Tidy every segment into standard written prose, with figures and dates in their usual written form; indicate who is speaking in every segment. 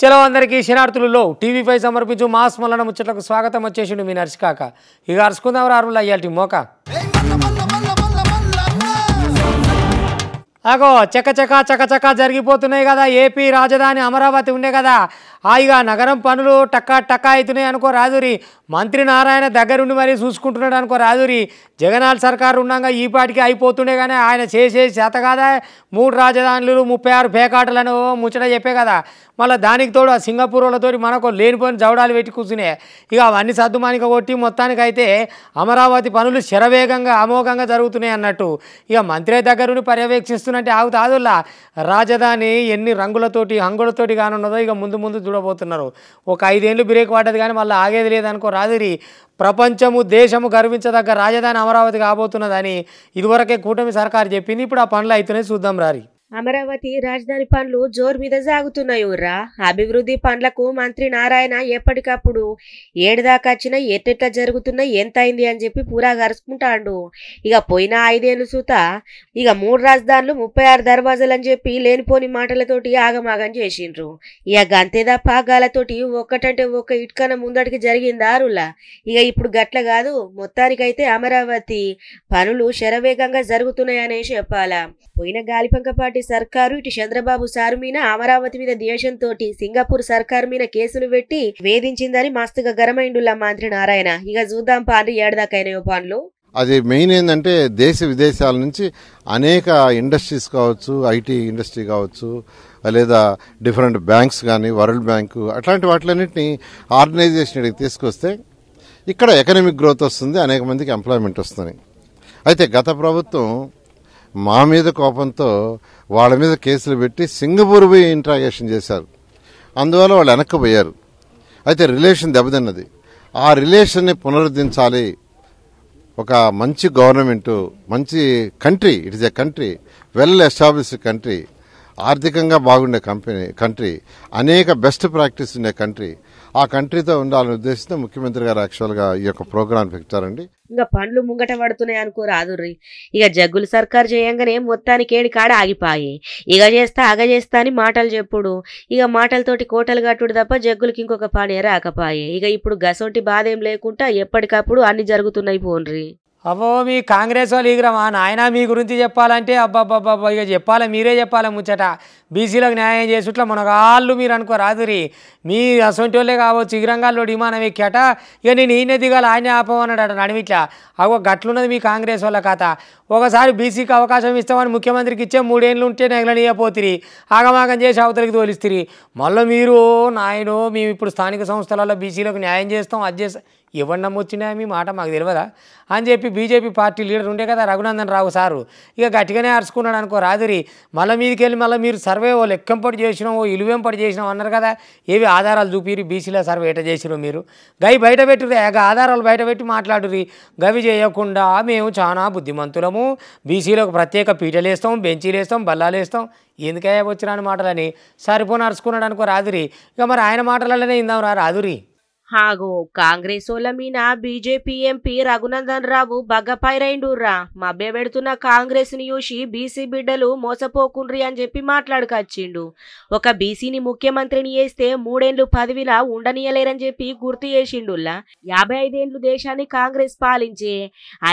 Speaker 1: చలో అందరికీ శనార్థులలో టీవీ5 సమర్పించు మాస్ మల్లన ముచ్చట్లకు స్వాగతం. వచ్చేసిండు మీ నర్సికాక. ఇక అరుచుకుందాం రారులు అయ్యాల్టి మోక అగో చకచకా జరిగిపోతున్నాయి కదా. ఏపీ రాజధాని అమరావతి ఉండే కదా, హాయిగా నగరం పనులు టక్కా అవుతున్నాయి అనుకో రాదురి. మంత్రి నారాయణ దగ్గరుండి మరీ చూసుకుంటున్నాడు అనుకో రాదురి. జగనాల్ సర్కారు ఉండగా ఈ పాటికి అయిపోతుండే కానీ ఆయన చేసే చేత కదా. 3 రాజధానులు 36 పేకాటలను ముచ్చట చెప్పే కదా. మళ్ళీ దానికి తోడు ఆ సింగపూర్ వాళ్ళతో మనకు లేనిపోయిన జవడాలు పెట్టి కూర్చున్నాయి. ఇక అవన్నీ సద్దుమానిక కొట్టి మొత్తానికైతే అమరావతి పనులు శరవేగంగా అమోఘంగా జరుగుతున్నాయి అన్నట్టు. ఇక మంత్రి దగ్గరుండి పర్యవేక్షిస్తున్నట్టే ఆగుతాదుల్లా. రాజధాని ఎన్ని రంగులతోటి హంగులతోటి కానున్నదో ఇక ముందు చూడబోతున్నారు. ఒక 5 ఏళ్ళు బ్రేక్ పడ్డది కానీ మళ్ళీ ఆగేది లేదనుకో రాదురి. ప్రపంచము దేశము గర్వించదగ్గ రాజధాని అమరావతి కాబోతున్నదని ఇదివరకే కూటమి సర్కారు చెప్పింది. ఇప్పుడు ఆ పనులు అవుతున్నాయి, చూద్దాం రారి.
Speaker 2: అమరావతి రాజధాని పనులు జోరు మీద సాగుతున్నాయి ఊర్రా. అభివృద్ధి పనులకు మంత్రి నారాయణ ఎప్పటికప్పుడు ఏడుదాకా వచ్చినా ఎట్టెట్లా జరుగుతున్నాయి, ఎంత అయింది అని చెప్పి పూరా గరుచుకుంటాడు. ఇక పోయిన 5 ఏళ్ళు సూత ఇక 3 రాజధానులు 36 దర్వాజాలు అని చెప్పి లేనిపోని మాటలతోటి ఆగమాగం చేసిండ్రు. ఇక గంతేదా పాగాలతోటి ఒక్కటంటే ఒక్క ఇటుకన ముందడికి జరిగిందా అరులా. ఇక ఇప్పుడు గట్ల కాదు, మొత్తానికైతే అమరావతి పనులు శరవేగంగా జరుగుతున్నాయనే చెప్పాలా. పోయిన గాలిపంక పార్టీ సర్కారు ఇటు చంద్రబాబు సారు మీద అమరావతి మీద దేశంతో సింగపూర్ సర్కారు మీద కేసులు పెట్టి వేధించిందని మస్తుగా గరమైండుల్లా మంత్రి నారాయణ. ఇక చూద్దాం పాండ్రి ఏడదాకైనాయో పనులు.
Speaker 3: అది మెయిన్ ఏంటంటే దేశ విదేశాల నుంచి అనేక ఇండస్ట్రీస్ కావచ్చు, ఐటీ ఇండస్ట్రీ కావచ్చు, లేదా డిఫరెంట్ బ్యాంక్స్ కానీ వరల్డ్ బ్యాంకు అట్లాంటి వాటిలన్నింటినీ ఆర్గనైజేషన్ తీసుకొస్తే ఇక్కడ ఎకనామిక్ గ్రోత్ వస్తుంది, అనేక మందికి ఎంప్లాయ్మెంట్ వస్తుంది. అయితే గత ప్రభుత్వం మా మీద కోపంతో వాళ్ళ మీద కేసులు పెట్టి సింగపూర్ పోయి ఇంట్రాగేషన్ చేశారు. అందువల్ల వాళ్ళు వెనక్కిపోయారు. అయితే రిలేషన్ దెబ్బతిన్నది. ఆ రిలేషన్ని పునరుద్ధరించాలి. ఒక మంచి గవర్నమెంటు, మంచి country, it is a country, well established country, ఆర్థికంగా బాగుండే కంట్రీ, అనేక బెస్ట్ ప్రాక్టీస్ ఉండే కంట్రీ, ఆ కంట్రీతో ఉండాలనే ఉద్దేశంతో ముఖ్యమంత్రి గారు యాక్చువల్గా ఈ యొక్క ప్రోగ్రాం పెట్టారండి.
Speaker 2: ఇంకా పండ్లు ముంగట పడుతున్నాయి అనుకో రాదుర్రి. ఇక జగ్గులు సర్కారు చేయంగానే మొత్తానికి ఏడి కాడ ఆగిపోయి ఇక చేస్తా అగ చేస్తా అని మాటలు చెప్పుడు. ఇక మాటలతోటి కోటలు కట్టుడు తప్ప జగ్గులకి ఇంకొక పని రాకపాయే. ఇక ఇప్పుడు గసొంటి బాధ ఏం లేకుండా ఎప్పటికప్పుడు అన్ని జరుగుతున్నాయి పోన్రి.
Speaker 1: అబ్బో మీ కాంగ్రెస్ వాళ్ళు ఈగ్రమా నాయన మీ గురించి చెప్పాలంటే అబ్బాబ్బాబ్బా ఇక చెప్పాలి, మీరే చెప్పాలి ముచ్చట. బీసీలకు న్యాయం చేసుట్లా మనగాళ్ళు మీరు అనుకో రాదురి. మీ అసొంటి వాళ్ళే కావచ్చు ఇగ్రంగాల్లో విమానం ఎక్కాట. ఇక నేను ఈయన దిగాలి ఆయన ఆపమన్నాడట నడిమిట్లా. అగో గట్లున్నది మీ కాంగ్రెస్ వాళ్ళ కథ. ఒకసారి బీసీకి అవకాశం ఇస్తామని ముఖ్యమంత్రికి ఇచ్చే 3 ఏళ్ళు ఉంటే నెగలనీయపోతిరి, ఆగమాగం చేసి అవతలికి తోలిస్తిరి. మళ్ళీ మీరు నాయనో మేము ఇప్పుడు స్థానిక సంస్థలలో బీసీలకు న్యాయం చేస్తాం, అది చేస్తాం. ఎవరు నమ్మొచ్చినా మీ మాట మాకు తెలియదా అని చెప్పి బీజేపీ పార్టీ లీడర్ ఉండే కదా రఘునందన్ రావు సారు ఇక గట్టిగానే అరుచుకున్నాడు అనుకో రాదురి. మళ్ళీ మీదికి వెళ్ళి మళ్ళీ మీరు సర్వే ఓ లెక్కంపడి చేసినాం, ఓ ఇలువెంపడి చేసినాం అన్నారు కదా. ఏవి ఆధారాలు చూపిరి బీసీలో సర్వే ఎట చేసినాం మీరు గవి బయట పెట్టుర్రి, ఆధారాలు బయట పెట్టి మాట్లాడుర్రి. గవి చేయకుండా మేము చాలా బుద్ధిమంతులము, బీసీలకు ప్రత్యేక పీటలు వేస్తాం, బెంచీలు వేస్తాం, బల్లాలు వేస్తాం, ఎందుకే వచ్చిరాని మాటలని సరిపోని అరుచుకున్నాడు అనుకో రాదురి. ఇక మరి ఆయన మాటలలోనే ఇందాం రాదురి.
Speaker 2: హాగో కాంగ్రెస్ వాళ్ళ మీద బీజేపీ ఎంపీ రఘునందన్ రావు బగ్గపైరైండుర్రా. మభ్య పెడుతున్న కాంగ్రెస్ ని చూసి బీసీ బిడ్డలు మోసపోకుండ్రి అని చెప్పి మాట్లాడుకొచ్చిండు. ఒక బీసీని ముఖ్యమంత్రిని చేస్తే 3 ఏళ్ళు పదవిలా ఉండనీయలేరని చెప్పి గుర్తు చేసిండుల్లా. 55 ఏళ్ళు దేశాన్ని కాంగ్రెస్ పాలించే,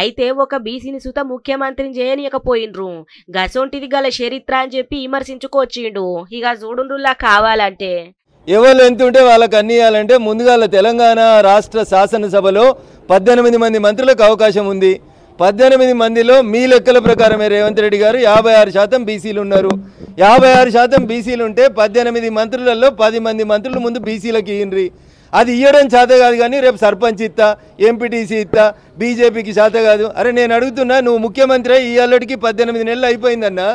Speaker 2: అయితే ఒక బీసీని సుత ముఖ్యమంత్రిని చేయనీయకపోయిండ్రు. గసొంటిది గల చరిత్ర అని చెప్పి విమర్శించుకొచ్చిండు. ఇక చూడుండ్రులా కావాలంటే
Speaker 4: ఎవరు ఎంత ఉంటే వాళ్ళకి అన్ని ఇవ్వాలంటే ముందుగా తెలంగాణ రాష్ట్ర శాసనసభలో 18 మంది మంత్రులకు అవకాశం ఉంది. 18 మందిలో మీ లెక్కల ప్రకారమే రేవంత్ రెడ్డి గారు 56% బీసీలు ఉన్నారు. 56% బీసీలు ఉంటే 18 మంత్రులలో 10 మంది మంత్రులు ముందు బీసీలకు ఇయ్యండ్రి. అది ఇయ్యడం చేత కాదు కానీ రేపు సర్పంచ్ ఇస్తా, ఎంపీటీసీ ఇస్తా, బీజేపీకి చేత కాదు. అరే నేను అడుగుతున్నా, నువ్వు ముఖ్యమంత్రి ఇయ్యాలకి 18 నెలలు అయిపోయిందన్నా,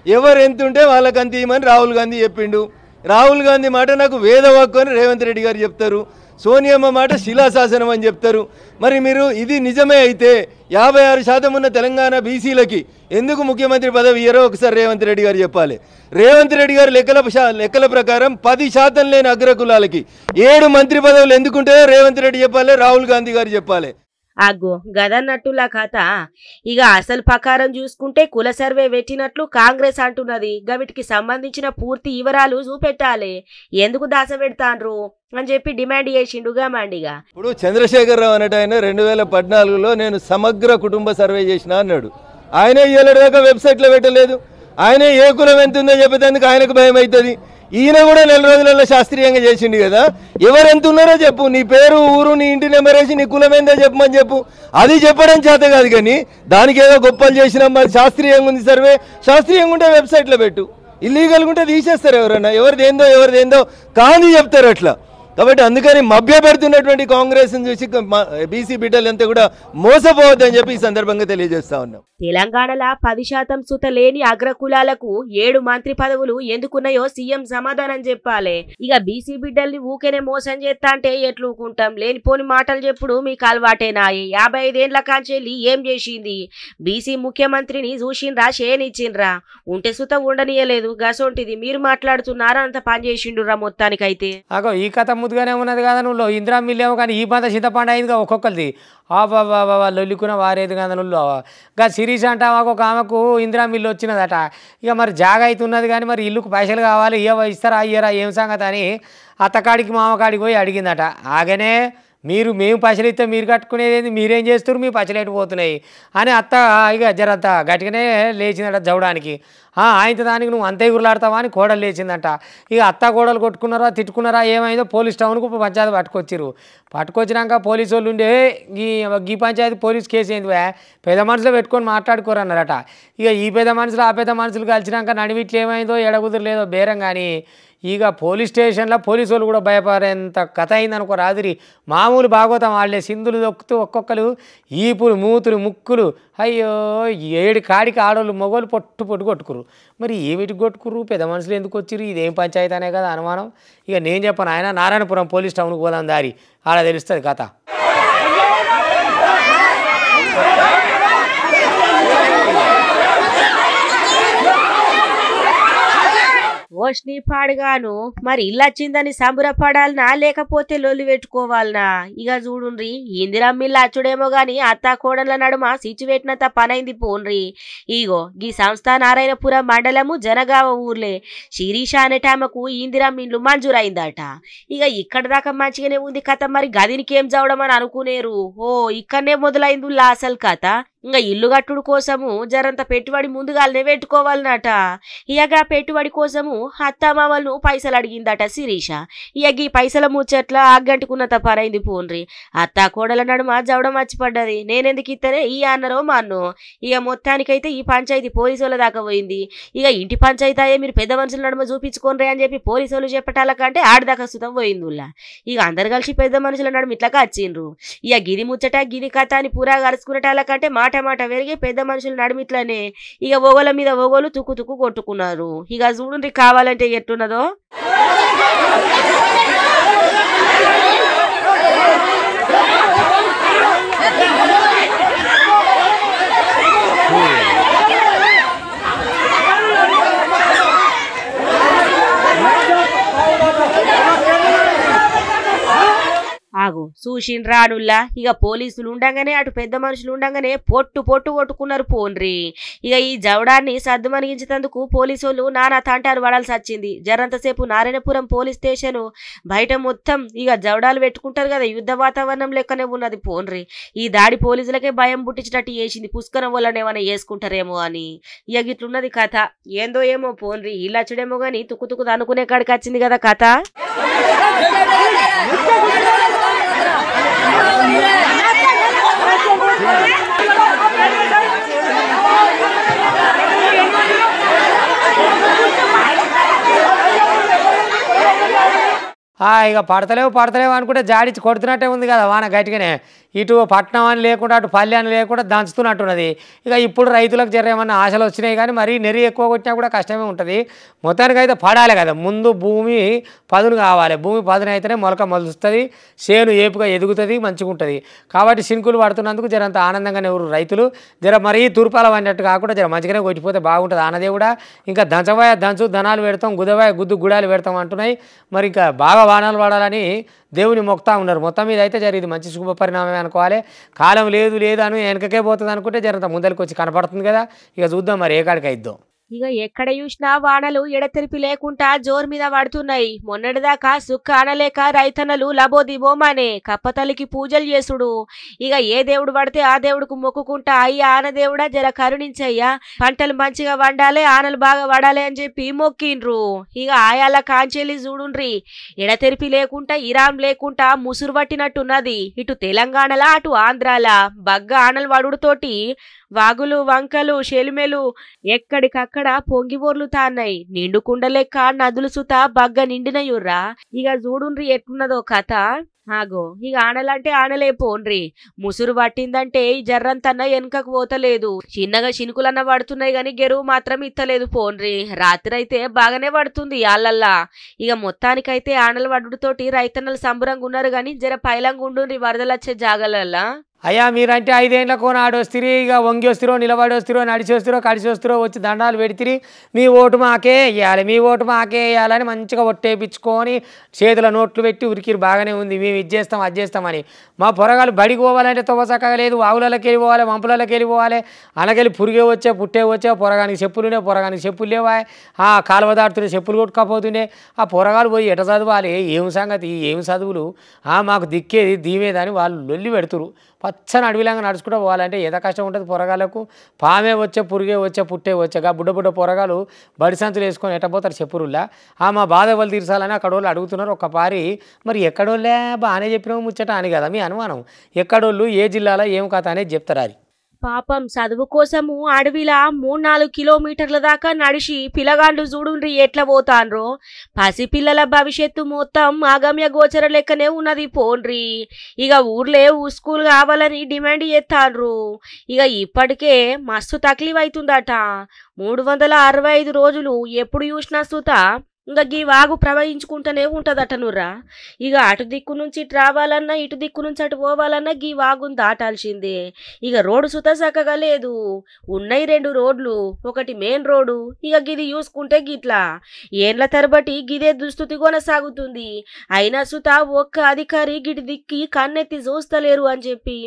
Speaker 4: ఎవరు ఎంత ఉంటే వాళ్ళకంత ఇవ్వమని రాహుల్ గాంధీ చెప్పిండు. రాహుల్ గాంధీ మాట నాకు వేదవాక్కు అని రేవంత్ రెడ్డి గారు చెప్తారు, సోనియమ్మ మాట శిలాశాసనం అని చెప్తారు. మరి మీరు ఇది నిజమే అయితే 56% ఉన్న తెలంగాణ బీసీలకి ఎందుకు ముఖ్యమంత్రి పదవి ఇయ్యరో ఒకసారి రేవంత్ రెడ్డి గారు చెప్పాలి. రేవంత్ రెడ్డి గారు లెక్కల ప్రకారం 10% లేని అగ్రకులాలకి 7 మంత్రి పదవులు ఎందుకుంటాయో రేవంత్ రెడ్డి చెప్పాలి, రాహుల్ గాంధీ గారు చెప్పాలి.
Speaker 2: అగ్గో గదన్నట్టులా కథ. ఇక అసలు ప్రకారం చూసుకుంటే కుల సర్వే పెట్టినట్లు కాంగ్రెస్ అంటున్నది. గవిటికి సంబంధించిన పూర్తి వివరాలు చూపెట్టాలి, ఎందుకు దాసపెడతాండ్రు అని చెప్పి డిమాండ్ చేసిండుగా మండిగా.
Speaker 4: ఇప్పుడు చంద్రశేఖరరావు అనేట ఆయన 2014లో నేను సమగ్ర కుటుంబ సర్వే చేసిన అన్నాడు. ఆయనే ఇయ్యలేడు దాకా వెబ్సైట్లో పెట్టలేదు. ఆయనే ఏ కులం ఎంత ఉందో చెప్పేందుకు ఆయనకు భయం అవుతుంది. ఈయన కూడా 4 రోజులలో శాస్త్రీయంగా చేసిండు కదా. ఎవరు ఎంత ఉన్నారో చెప్పు, నీ పేరు ఊరు నీ ఇంటి నెంబర్ వేసి నీ కులం ఏందో చెప్పమని చెప్పు. అది చెప్పడం చేత కాదు, కానీ దానికి ఏదో గొప్పలు చేసినాం మరి శాస్త్రీయంగా ఉంది సర్వే. శాస్త్రీయంగా ఉంటే వెబ్సైట్లో పెట్టు, ఇల్లీగల్గా ఉంటే తీసేస్తారు. ఎవరన్నా ఎవరిదేందో కానీ చెప్తారు అట్లా. కాబట్టి అందుకని మభ్య పెడుతున్నటువంటి కాంగ్రెస్ని చూసి బీసీ బిడ్డలంతా కూడా మోసపోవద్దని చెప్పి ఈ సందర్భంగా తెలియజేస్తా ఉన్నాం.
Speaker 2: తెలంగాణలో 10% సుత లేని అగ్రకులాలకు 7 మంత్రి పదవులు ఎందుకున్నాయో సీఎం సమాధానం చెప్పాలి. ఇక బీసీ బిడ్డల్ని ఊకేనే మోసం చేస్తా అంటే ఎట్లుకుంటాం? లేనిపోని మాటలు చెప్పుడు మీకు అలవాటేనాయి. 55 ఏళ్ల కాంచెల్లి ఏం చేసింది? బీసీ ముఖ్యమంత్రిని చూసిండ్రా, చేయనిచ్చిండ్రా? ఉంటే సుత ఉండనీయలేదు. గసొంటిది మీరు మాట్లాడుతున్నారా? అంత పని చేసిండురా మొత్తానికైతే.
Speaker 1: అగో ఈ కథ ముద్దుగానే ఉన్నది కదా. నువ్వు ఇందిరా మిల్లేమో కానీ ఈ పంత చింతపండు అయిందిగా ఒక్కొక్కరిది. బాబా లొల్లికున్న వారేది కదా నువ్వు. గా సిరీస్ అంట ఒక ఆమెకు ఇందిరా మిల్లు వచ్చినదట. ఇక మరి జాగ అవుతున్నది కానీ మరి ఇల్లుకు పైసలు కావాలి, ఇస్తారా అయ్యారా ఏం సంగతి అని అత్తకాడికి మామకాడికి పోయి అడిగిందట. ఆగనే మేము పైసలు ఇస్తే మీరు కట్టుకునేది, మీరేం చేస్తారు, మీ పైసలు ఎట్టుపోతున్నాయి అని అత్త ఇక జరంత గట్టిగానే లేచిందట జవడానికి. ఆయనతో దానికి నువ్వు అంతే గురులాడతావా అని కోడలు లేచిందట. ఇక అత్త కోడలు కొట్టుకున్నారా తిట్టుకున్నారా ఏమైందో పోలీస్ టౌన్కు పంచాయతీ పట్టుకొచ్చినాక పోలీసు వాళ్ళు ఉండే ఈ పంచాయతీ పోలీస్ కేసు ఏంది పెద్ద మనుషులు పెట్టుకొని మాట్లాడుకోరన్నారట. ఇక ఈ పెద్ద మనుషులు ఆ పెద్ద మనుషులు కలిసినాక నడివిట్లు ఏమైందో ఎడగుదురులేదో బేరం. కానీ ఇక పోలీస్ స్టేషన్లో పోలీసు వాళ్ళు కూడా భయపడేంత కథ అయిందనుకో రాదురి. మామూలు భాగవతం వాళ్ళే సింధులు దొక్కుతూ ఒక్కొక్కరు ఈపులు మూతులు ముక్కులు అయ్యో 7 కాడికి ఆడోళ్ళు మొగోళ్ళు పొట్టు కొట్టుకురు. మరి ఏమిటికి కొట్టుకురు? పెద్ద మనుషులు ఎందుకు వచ్చిరు? ఇదేం పంచాయతీ అనే కదా అనుమానం. ఇక నేను చెప్పను, ఆయన నారాయణపురం పోలీస్ టౌన్కి పోదాం దారి, ఆడ తెలుస్తుంది కథ.
Speaker 2: ఓష్ని పాడుగాను మరి ఇల్లొచ్చిందని సంబురపడాలనా లేకపోతే లొల్లి పెట్టుకోవాలనా? ఇక చూడుండ్రి, ఇందిరా మిల్లు అచ్చుడేమో గాని అత్తా కోడల నడుమ సిచ్చు పెట్టినంత పనైంది పోన్రి. ఇగో గీ సంస్థ నారాయణపురం మండలము జనగావ ఊర్లే శిరీష అనేటామకు ఇందిరా మిల్లు మంజూరైందట. ఇక ఇక్కడ దాకా మంచిగానే ఉంది కథ. మరి గదినికేం చవడమని అనుకునేరు. ఇక్కడనే మొదలైంది అసలు కథ. ఇంకా ఇల్లు కట్టుడు కోసము జరంత పెట్టుబడి ముందుగానే పెట్టుకోవాలన్నట. ఇక పెట్టుబడి కోసము అత్తమామలను పైసలు అడిగిందట శిరీష. ఇక ఈ పైసల ముచ్చట్ల ఆగ్గంటుకున్నంత పరైంది పోన్రి. అత్త కోడల నడుమ జవడం మర్చిపడ్డది. నేనెందుకు ఇత్తనే ఈ అన్నరో మా అన్నో. ఇక మొత్తానికైతే ఈ పంచాయతీ పోలీసుల దాకా పోయింది. ఇక ఇంటి పంచాయతీ అయ్యే మీరు పెద్ద మనుషుల నడుమ చూపించుకోనరే అని చెప్పి పోలీసులు చెప్పటాలకంటే ఆడిదాకా సుతం పోయిందిలా. ఇక అందరు కలిసి పెద్ద మనుషుల నడుమ ఇట్లా వచ్చిండ్రు. ఇక గిది ముచ్చట గిది కథ అని పూరా కలుసుకునేటాలకంటే మాట పెరిగి పెద్ద మనుషులు నడుమిట్లనే ఇక ఒగోల మీద ఒగోలు తుక్కు కొట్టుకున్నారు. ఇక చూడండి కావాలంటే ఎట్టున్నదో. ఆగు చూసిండ్రానుల్లా. ఇక పోలీసులు ఉండంగానే అటు పెద్ద మనుషులు ఉండంగానే పొట్టు కొట్టుకున్నారు పోన్రి. ఇక ఈ జవడాన్ని సద్దు మనిగించేందుకు పోలీసులు నానా తంటాలు పడాల్సి వచ్చింది. జరంతసేపు నారాయణపురం పోలీస్ స్టేషన్ బయట మొత్తం ఇక జవడాలు పెట్టుకుంటారు కదా, యుద్ధ వాతావరణం లెక్కనే ఉన్నది పోన్రి. ఈ దాడి పోలీసులకే భయం పుట్టించినట్టు చేసింది. పుష్కరం వల్ల ఏమైనా చేసుకుంటారేమో అని. ఇక ఇట్లున్నది కథ. ఏందో ఏమో పోన్రి, ఇలా చూడేమో గాని తుక్కు అనుకునే కాడికి వచ్చింది కదా కథ.
Speaker 1: ఇక పడతలేవు అనుకుంటే జాడిచ్చి కొడుతున్నట్టే ఉంది కదా వాన గట్టిగానే. ఇటు పట్నం అని లేకుండా అటు పల్లె అని లేకుండా దంచుతున్నట్టున్నది. ఇక ఇప్పుడు రైతులకు ఏమన్నా ఆశలు వచ్చినాయి కానీ మరి నెరి ఎక్కువ కొట్టినా కూడా కష్టమే ఉంటుంది. మొత్తానికి అయితే పడాలి కదా, ముందు భూమి పదును కావాలి. భూమి పదును అయితేనే మొలక మొలుస్తుంది, చేను ఏపుగా ఎదుగుతుంది, మంచిగా ఉంటుంది. కాబట్టి శింకులు పడుతున్నందుకు జరంత ఆనందంగానే ఎవరు రైతులు. మరీ తూర్పాల అన్నట్టు కాకుండా మంచిగానే కొట్టిపోతే బాగుంటుంది. ఆనదే కూడా ఇంకా దంచవాయ దంచు ధనాలు పెడతాం, గుదవాయ గుద్దు గుడాలు పెడతాం అంటున్నాయి. మరి ఇంకా బాగా వానాలు పడాలని దేవుని మొక్తా ఉన్నారు. మొత్తం మీద అయితే జరిగింది మంచి శుభ పరిణామమే అనుకోవాలి. కాలం లేదు లేదు అని వెనకకే పోతుంది అనుకుంటే జరంత ముందరికి వచ్చి కనపడుతుంది కదా. ఇక చూద్దాం మరి ఏ కాడికి అయిద్దాం.
Speaker 2: ఇక ఎక్కడ చూసినా వానలు ఎడతెరిపి లేకుండా జోరు మీద పడుతున్నాయి. మొన్నటిదాకా సుక్క అనలేక రైతన్నలు లబోదిబోమానే కప్పతల్లికి పూజలు చేసుడు. ఇక ఏ దేవుడు పడితే ఆ దేవుడికి మొక్కుకుంటా అయ్యా ఆన దేవుడా జర కరుణించయ్యా, పంటలు మంచిగా వండాలి, ఆనలు బాగా పడాలి అని చెప్పి మొక్కిండ్రు. ఇక ఆయాల కాంచెల్లి చూడుండ్రి, ఎడతెరిపి లేకుండా ఇరాన్ లేకుండా ముసురు పట్టినట్టున్నది. ఇటు తెలంగాణలా అటు ఆంధ్రాలా బగ్గ ఆనలు వడుడుతోటి వాగులు వంకలు షెలిమెలు ఎక్కడికక్కడ పొంగిబోర్లుతాన్నాయి. నిండుకుండ లెక్క నదులు సుత బగ్గ నిండినయుర్రా. ఇక చూడుండ్రి ఎట్లున్నదో కథ. ఆగో ఇక ఆనలంటే ఆనలే పోన్రి, ముసురు పట్టిందంటే ఈ జర్రంతన్న వెనకకు పోతలేదు. చిన్నగా చినుకులన్న పడుతున్నాయి గాని గెరువు మాత్రం ఇత్తలేదు పోన్రి. రాత్రి అయితే బాగానే పడుతుంది ఆళ్ళల్లా. ఇక మొత్తానికైతే ఆనలు పడుడుతోటి రైతన్నలు సంబరంగా ఉన్నారు గాని జర పైలంగా ఉండుండ్రి వరదలొచ్చే జాగాలల్లా.
Speaker 1: అయ్యా మీరంటే 5 ఏళ్ళకో నాడు వస్తురి, ఇక వంగి వస్తురో నిలబడి వస్తురో నడిచి వస్తురో కడిచి వస్తురో వచ్చి దండాలు పెడితిరి, మీ ఓటు మాకే వేయాలి మీ ఓటు మాకే వేయాలని మంచిగా ఒట్టేపించుకొని చేతుల నోట్లు పెట్టి ఉరికిరు. బాగానే ఉంది, మేము ఇది చేస్తాం అది చేస్తామని. మా పొరగాలు బడికి పోవాలంటే తొవ్వ చక్కగా లేదు, వాగులకి వెళ్ళిపోవాలి వంపులకి వెళ్ళిపోవాలి, అలాగెళ్ళి పురిగే వచ్చే పుట్టే వచ్చే పొరగానికి చెప్పులునే పొరగానికి చెప్పులు లేవా, ఆ కాలువ దాటుతుండే చెప్పులు కొట్టుకపోతుండే. ఆ పొరగాలు పోయి ఎట చదవాలి, ఏం సంగతి ఏం చదువులు, మాకు దిక్కేది దీమేదని వాళ్ళు లొల్లి పెడుతురు. పచ్చని అడవిలాగా నడుచుకుంటూ పోవాలంటే ఎంత కష్టం ఉంటుంది పొరగాలకు. పామే వచ్చే పురిగే వచ్చే పుట్టే వచ్చేగా బుడ్డ బుడ్డ పొరగాలు బడి సంచులు వేసుకొని ఎట్టపోతారు చెప్పురుల్లా. మా బాధ వాళ్ళు తీర్చాలని అక్కడ వాళ్ళు అడుగుతున్నారు. ఒక్క పారి మరి ఎక్కడోళ్ళే బాగానే చెప్పినావు ముచ్చట అని కదా మీ అనుమానం. ఎక్కడోళ్ళు ఏ జిల్లాలో ఏం కథ అనేది చెప్తారు. అది
Speaker 2: పాపం చదువు కోసము అడవిలా 3-4 కిలోమీటర్ల దాకా నడిచి పిల్లగాండ్లు చూడుండ్రి ఎట్లా పోతాన్రో. పసిపిల్లల భవిష్యత్తు మొత్తం అగమ్య గోచర లెక్కనే ఉన్నది పోన్రి. ఇక ఊర్లే స్కూల్ కావాలని డిమాండ్ చేస్తాన్రు. ఇక ఇప్పటికే మస్తు తక్లీఫ్ అవుతుందట. 365 రోజులు ఎప్పుడు చూసినా సుత ఇంకా గీ వాగు ప్రవహించుకుంటూనే ఉంటదట నుర్రా. ఇక అటు దిక్కు నుంచి ఇటు రావాలన్నా ఇటు దిక్కు నుంచి అటు పోవాలన్నా గీ వాగుని దాటాల్సిందే. ఇక రోడ్డు సుత చక్కగా లేదు, ఉన్నాయి 2 రోడ్లు, ఒకటి మెయిన్ రోడ్డు. ఇక గిది చూసుకుంటే గిట్లా ఏండ్ల తరబటి గిదే దుస్థితి కొనసాగుతుంది. అయినా సుత ఒక్క అధికారి గిటి దిక్కి కన్నెత్తి చూస్తలేరు అని చెప్పి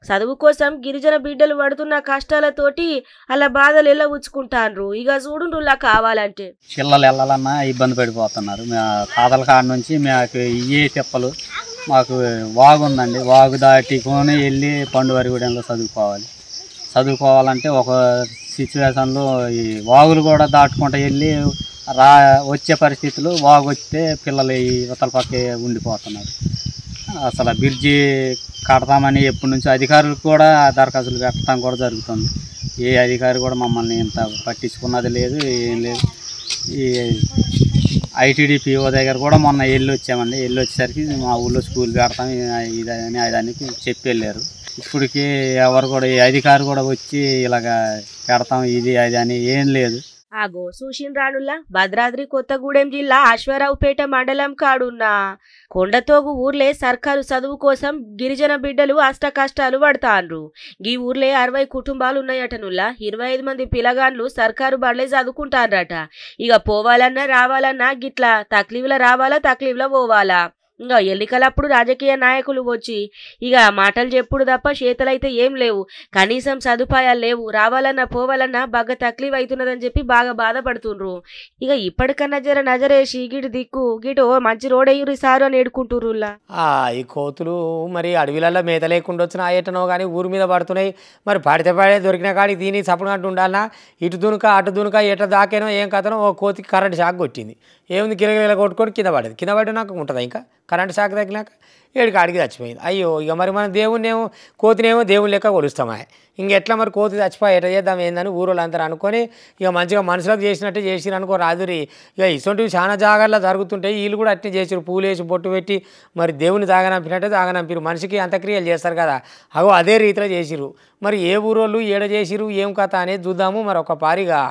Speaker 2: చదువు కోసం గిరిజన బిడ్డలు పడుతున్న కష్టాలతోటి అలా బాధలు ఎలా ఉచ్చుకుంటాన్రు. ఇక చూడుండ్రులా కావాలంటే
Speaker 5: పిల్లలు వెళ్ళాలన్నా ఇబ్బంది పడిపోతున్నారు. తాతల కాడ నుంచి మాకు ఇయ్యే తిప్పలు. మాకు వాగు ఉందండి, వాగు దాటికొని వెళ్ళి పండువారిగూడెంలో చదువుకోవాలంటే ఒక సిచ్యువేషన్లో ఈ వాగులు కూడా దాటుకుంటూ వెళ్ళి వచ్చే పరిస్థితులు వాగు వస్తే పిల్లలు ఈ ఇవతల పక్కే ఉండిపోతున్నారు. అసలు బ్రిడ్జి కడతామని ఎప్పటి నుంచో అధికారులకు కూడా దరఖాస్తులు పెట్టడం కూడా జరుగుతుంది. ఏ అధికారి కూడా మమ్మల్ని ఇంత పట్టించుకున్నది లేదు, ఏం లేదు. ఈ ఐటీడీ పిఓ దగ్గర కూడా మొన్న వచ్చామండి. వచ్చేసరికి మా ఊళ్ళో స్కూల్ పెడతాం ఇదని అదానికి చెప్పి వెళ్ళారు. ఇప్పటికీ ఎవరు కూడా ఏ అధికారి కూడా వచ్చి ఇలాగ పెడతాం ఇది అది అని ఏం లేదు.
Speaker 2: ఆగో సూషిన్ రానుల్లా భద్రాద్రి కొత్తగూడెం జిల్లా అశ్వారావుపేట మండలం కాడున్న కొండతోగు ఊర్లే సర్కారు చదువు కోసం గిరిజన బిడ్డలు అష్ట కష్టాలు పడతాండ్రు. ఈ ఊర్లే 60 కుటుంబాలు ఉన్నాయటనుల్లా. 25 మంది పిల్లగాండ్లు సర్కారు బళ్ళే చదువుకుంటారట. ఇక పోవాలన్నా రావాలన్నా గిట్లా తక్లీఫ్ల రావాలా తక్లీఫ్ల పోవాలా. ఇంకా ఎన్నికలప్పుడు రాజకీయ నాయకులు వచ్చి ఇక మాటలు చెప్పుడు తప్ప చేతలైతే ఏం లేవు, కనీసం సదుపాయాలు లేవు. రావాలన్నా పోవాలన్నా బాగా తక్లీఫ్ అవుతున్నదని చెప్పి బాగా బాధపడుతుండ్రు. ఇక ఇప్పటికన్నా జర నజరేసి గిటు దిక్కు గిటు మంచి రోడ్ అయ్యురి సారు అని ఏడుకుంటుర్రులా.
Speaker 1: ఈ కోతులు మరి అడవిలలో మేత లేకుండా వచ్చిన ఆయటనో కానీ ఊరి మీద పడుతున్నాయి. మరి పడితే పడే దొరికిన కాడికి దీని సపనట్టు ఉండాలన్నా ఇటు దునుక అటు దునుక ఎట దాకేనో ఏం కథనో ఓ కోతికి కరెంట్ షాక్ కొట్టింది. ఏముంది గిరగిర కొట్టుకొని కింద పడేది. కింద పడినాక ఉంటుందా ఇంకా కరెంట్ షాక్ తగిలినాక ఏడికి ఆడికి చచ్చిపోయింది. అయ్యో ఇక మరి మనం దేవుణ్ణేమో కోతినేమో దేవుని లెక్క కొలుస్తామా. ఇంకెట్లా మరి కోతి చచ్చిపోయి ఎట్లా చేద్దాం ఏందని ఊరోళ్ళందరూ అనుకొని ఇక మంచిగా మనుషులకు చేసినట్టే చేసిరు అనుకో రాదురి. ఇక ఇటువంటివి చాలా జాగాల్లో జరుగుతుంటాయి. వీళ్ళు కూడా అట్నే చేసిరు, పూలేసి బొట్టు పెట్టి మరి దేవుని తాగనంపినట్టే తాగనంపిరు. మనిషికి అంత్యక్రియలు చేస్తారు కదా, అగో అదే రీతిలో చేసిరు. మరి ఏ ఊరోళ్ళు ఏడ చేసిరు ఏం కథ అనేది చూద్దాము మరి ఒక పారిగా.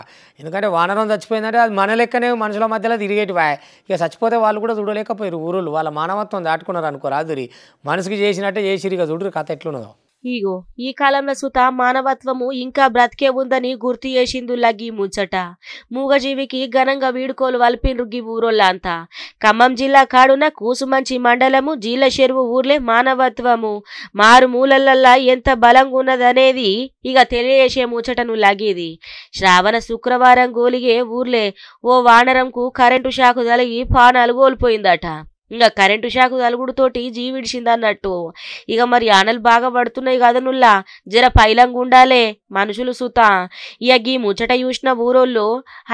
Speaker 1: ఎందుకంటే వానరం చచ్చిపోయిందంటే అది మన లెక్కనే మనుషుల మధ్యలో తిరిగేటివా. ఇక చచ్చిపోతే వాళ్ళు కూడా చూడలేకపోయారు ఊరోళ్ళు. వాళ్ళ మానవత్వం దాటుకున్నారు అనుకో రాదురి. మనసుకి చేసినట్టే చేసిరు. ఇక చూడరు కథ ఎట్లున్నదో.
Speaker 2: ఇగో ఈ కాలంలో సుత మానవత్వము ఇంకా బ్రతికే ఉందని గుర్తు చేసిందుల్లా గీ ముచ్చట. మూగజీవికి ఘనంగా వీడుకోలు వల్పిండ్రు గీ ఊరోళ్ళంతా. ఖమ్మం జిల్లా కాడున్న కూసుమంచి మండలము జీల చెరువు ఊర్లే మానవత్వము మారు మూలలల్లా ఎంత బలంగా ఉన్నదనేది ఇక తెలియజేసే ముచ్చటను లాగేది. శ్రావణ శుక్రవారం గోలిగే ఊర్లే ఓ వానరంకు కరెంటు షాకు తలిగి ప్రాణాలు కోల్పోయిందట. ఇంకా కరెంటు షాకు తలుగుడుతోటి జీవిడిచిందన్నట్టు. ఇక మరి ఆనలు బాగా పడుతున్నాయి కదనుల్లా, జర పైలంగా ఉండాలే మనుషులు సుత. ఇక గీ ముచ్చట చూసిన ఊరోళ్ళు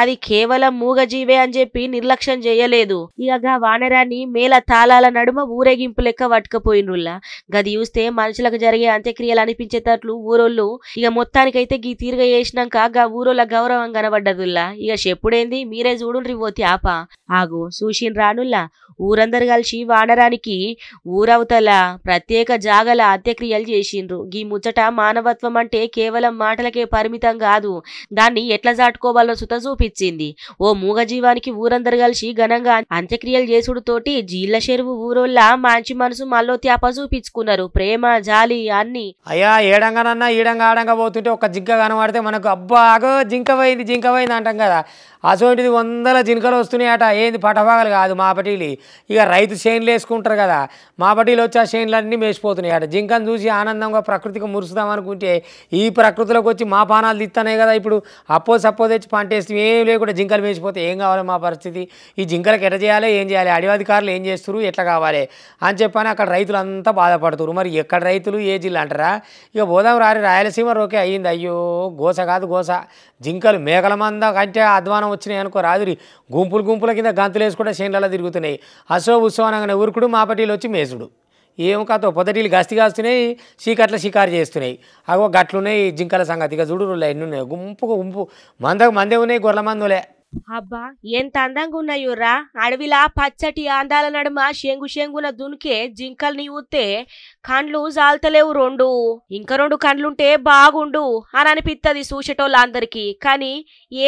Speaker 2: అది కేవలం మూగజీవే అని చెప్పి నిర్లక్ష్యం చేయలేదు. ఇక వానరాన్ని మేల తాళాల నడుమ ఊరేగింపు లెక్క పట్టుకపోయినరుల్లా. గది చూస్తే మనుషులకు జరిగే అంత్యక్రియలు అనిపించేటట్లు ఊరోళ్ళు ఇక మొత్తానికైతే గీ తీరుగా చేసినాక గా ఊరోళ్ళ గౌరవం కనబడ్డదుల్లా. ఇక చెప్పుడేంది మీరే చూడుండ్రి ఓ త్యాప. ఆగు చూసిన రానుల్లా ఊరందరు కలిసి వానరానికి ఊరవతల ప్రత్యేక జాగల అంత్యక్రియలు చేసిండ్రు. గీ ముచ్చట మానవత్వం అంటే కేవలం మాటలకే పరిమితం కాదు, దాన్ని ఎట్లా చాటుకోవాలో సుత చూపించింది. ఓ మూగజీవానికి ఊరందరు కలిసి ఘనంగా అంత్యక్రియలు చేసుడుతోటి జీళ్ల చెరువు ఊరోళ్ళ మంచి మనసు మల్లో త్యాప చూపించుకున్నారు. ప్రేమ జాలి అన్ని.
Speaker 1: అయ్యా ఏడంగానన్నా ఈడంగా ఆడంగా పోతుంటే ఒక జింక కనబడితే మనకు అబ్బా ఆగో జింక పోయింది అంటాం కదా. అసోంటిది 100 జింకలు వస్తున్నాయట. ఏంది పటభాగాలు కాదు మాపటీలు. ఇక రైతు చేనులు వేసుకుంటారు కదా, మాపటీలు వచ్చి ఆ చేనులన్నీ మేసిపోతున్నాయట. జింకను చూసి ఆనందంగా ప్రకృతికి మురుసుదాం అనుకుంటే ఈ ప్రకృతిలోకి వచ్చి మా పానాలు తిత్తన్నాయి కదా. ఇప్పుడు సపోజ్ తెచ్చి పంట వేస్తే ఏం లేకుండా జింకలు మేసిపోతే ఏం కావాలి మా పరిస్థితి? ఈ జింకలకు ఎట్లా చేయాలి, ఏం చేయాలి, అడవాధికారులు ఏం చేస్తారు, ఎట్లా కావాలి అని చెప్పని అక్కడ రైతులు అంతా బాధపడుతున్నారు. మరి ఎక్కడ రైతులు ఏ జిల్లా అంటారా? ఇక పోదాం రాయలసీమ రోకే అయ్యింది. అయ్యో గోస కాదు గోస. జింకలు మేకల మంద కంటే అధ్వానం వచ్చినాయి అనుకో రాదురి. గుంపుల కింద గంతులు వేసుకుంటే చేనులలో తిరుగుతున్నాయి. ఉత్సవానంగానే ఊరుకుడు మాపటీలు వచ్చి మేసుడు. ఏం కథో పొదటీలు గస్తి కాస్తున్నాయి, చీకట్ల షికారు చేస్తున్నాయి. అగో గట్లున్నాయి జింకల సంగతి. ఇక చూడు ఎన్ని ఉన్నాయి, గుంపు మందే ఉన్నాయి, గొర్రెల మందులే.
Speaker 2: అబ్బా ఎంత అందంగా ఉన్నాయుర్రా. అడవిలా పచ్చటి అందాల నడుమ శంగున దునికే జింకల్ని ఊతే కండ్లు జాల్తలేవు. ఇంకా 2 కండ్లుంటే బాగుండు అని అనిపిస్తుంది చూసేటోళ్ళందరికీ. కానీ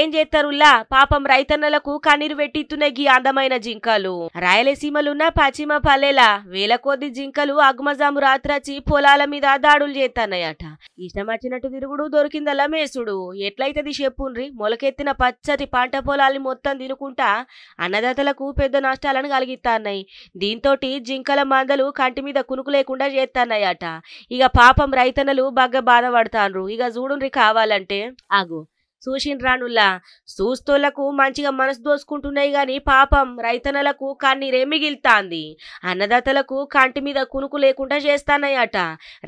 Speaker 2: ఏం చేస్తారుల్లా, పాపం రైతన్నలకు కన్నీరు పెట్టిస్తున్నాయి గీ అందమైన జింకలు. రాయలసీమలున్న పశ్చిమ పల్లెల వేల కొద్ది జింకలు అగ్మజాము రాత్రచి పొలాల మీద దాడులు చేస్తున్నాయట. ఇష్టం వచ్చినట్టు తిరుగుడు, దొరికిందల్లా మేసుడు. ఎట్లయితది చెప్పుండ్రి. మొలకెత్తిన పచ్చటి పంట పొలాల్ని మొత్తం తినుకుంటా అన్నదాతలకు పెద్ద నష్టాలను కలిగిస్తున్నాయి. దీంతో జింకల మందలు కంటి మీద కునుకు లేకుండా చేస్తున్నాయట. ఇక పాపం రైతన్నలు బాగా బాధపడతాండ్రు. ఇక చూడుండ్రి కావాలంటే. ఆగు చూసిండ్రానుల్లా, చూస్తోళ్లకు మంచిగా మనసు దోసుకుంటున్నాయి గాని పాపం రైతన్నలకు కన్నీరే మిగిల్తాంది. అన్నదాతలకు కంటి మీద కునుకు లేకుండా చేస్తానయ్యట.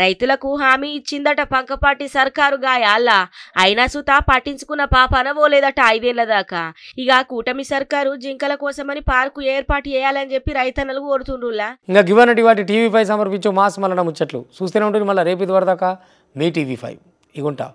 Speaker 2: రైతులకు హామీ ఇచ్చిందట పంకపాటి సర్కారు గాయాల్లా. అయినా సుత పట్టించుకున్న పాపాన పోలేదట 5 ఏళ్ల దాకా. ఇక కూటమి సర్కారు జింకల కోసమని పార్కు ఏర్పాటు చేయాలని చెప్పి రైతన్నలు కోరుతుండ్రులా.
Speaker 1: ఇంకా గివన్నటి వాటి టీవీ5 సమర్పించే మాస్ మల్లన ముచ్చట్లు చూస్తూనే ఉంటుంది. మళ్ళీ రేపు ఇది వరదాకా మీ టీవీ5 ఇగుంటా.